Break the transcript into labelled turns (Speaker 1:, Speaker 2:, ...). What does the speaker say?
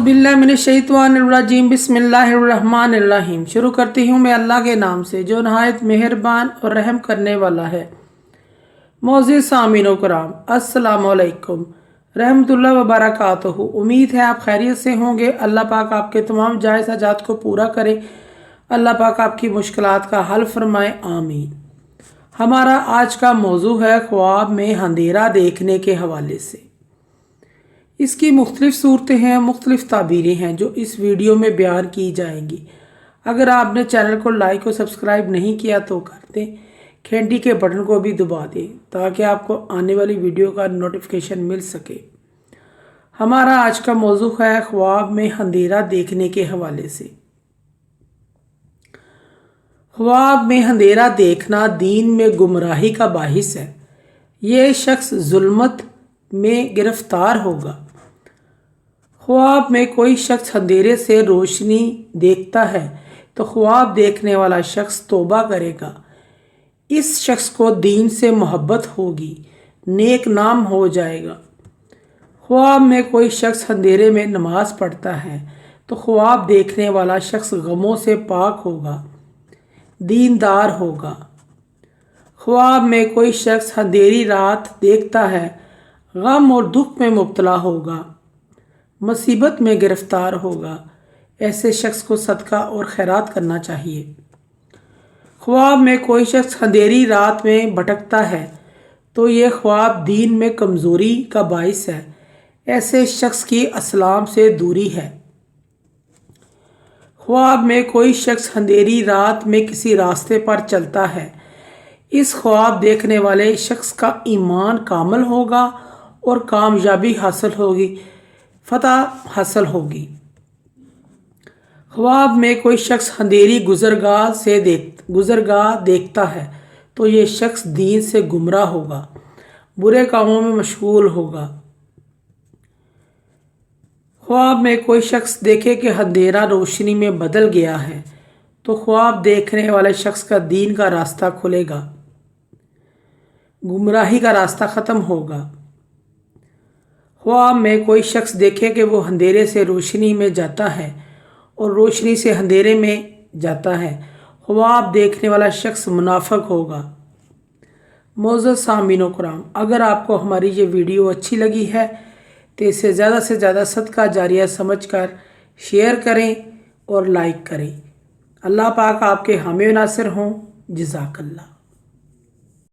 Speaker 1: बिस्मिल्लाहिर्रहमानिर्रहीम बिस्मिल्लाहिर्रहमानिर्रहीम। शुरू करती हूँ मैं अल्लाह के नाम से जो नहायत मेहरबान और रहम करने वाला है। मोअज़्ज़िज़ सामीन कराम, अस्सलामु अलैकुम रहमतुल्लाहि व बरकातुहू। उम्मीद है आप खैरियत से होंगे। अल्लाह पाक आपके तमाम जायज़ हाजात को पूरा करे। अल्लाह पाक आपकी मुश्किलात का हल फरमाए, आमीन। हमारा आज का मौजू है ख्वाब में अंधेरा देखने के हवाले से। इसकी मुख्तलिफ़ सूरतें हैं, मुख्तलिफ़ ताबीरें हैं जो इस वीडियो में बयान की जाएंगी। अगर आपने चैनल को लाइक और सब्सक्राइब नहीं किया तो कर दें, घंटी के बटन को भी दबा दें ताकि आपको आने वाली वीडियो का नोटिफिकेशन मिल सके। हमारा आज का मौजू है ख्वाब में अंधेरा देखने के हवाले से। ख्वाब में अंधेरा देखना दीन में गुमराही का बाहिस है। ये शख्स जुल्मत में गिरफ्तार होगा। ख्वाब में कोई शख्स अंधेरे से रोशनी देखता है तो ख्वाब देखने वाला शख्स तौबा करेगा। इस शख्स को दीन से मोहब्बत होगी, नेक नाम हो जाएगा। ख्वाब में कोई शख्स अंधेरे में नमाज पढ़ता है तो ख्वाब देखने वाला शख्स गमों से पाक होगा, दीनदार होगा। ख्वाब में कोई शख्स अंधेरी रात देखता है, गम और दुख में मुब्तला होगा, मुसीबत में गिरफ्तार होगा। ऐसे शख्स को सदका और खैरात करना चाहिए। ख्वाब में कोई शख्स अंधेरी रात में भटकता है तो ये ख्वाब दीन में कमज़ोरी का बाइस है। ऐसे शख्स की इस्लाम से दूरी है। ख्वाब में कोई शख्स अंधेरी रात में किसी रास्ते पर चलता है, इस ख्वाब देखने वाले शख्स का ईमान कामिल होगा और कामयाबी हासिल होगी, फतह हासिल होगी। ख्वाब में कोई शख्स अंधेरी गुजरगाह देखता है तो ये शख्स दीन से गुमराह होगा, बुरे कामों में मशगूल होगा। ख्वाब में कोई शख्स देखे कि अंधेरा रोशनी में बदल गया है तो ख्वाब देखने वाले शख्स का दीन का रास्ता खुलेगा, गुमराही का रास्ता ख़त्म होगा। ख्वाब में कोई शख्स देखे कि वो अंधेरे से रोशनी में जाता है और रोशनी से अंधेरे में जाता है, ख्वाब देखने वाला शख्स मुनाफिक होगा। मोअज़्ज़िज़ सामीन कराम, अगर आपको हमारी ये वीडियो अच्छी लगी है तो इसे ज़्यादा से ज़्यादा सदका जारिया समझकर शेयर करें और लाइक करें। अल्लाह पाक आपके हामी नासिर हों। जज़ाकल्लाह।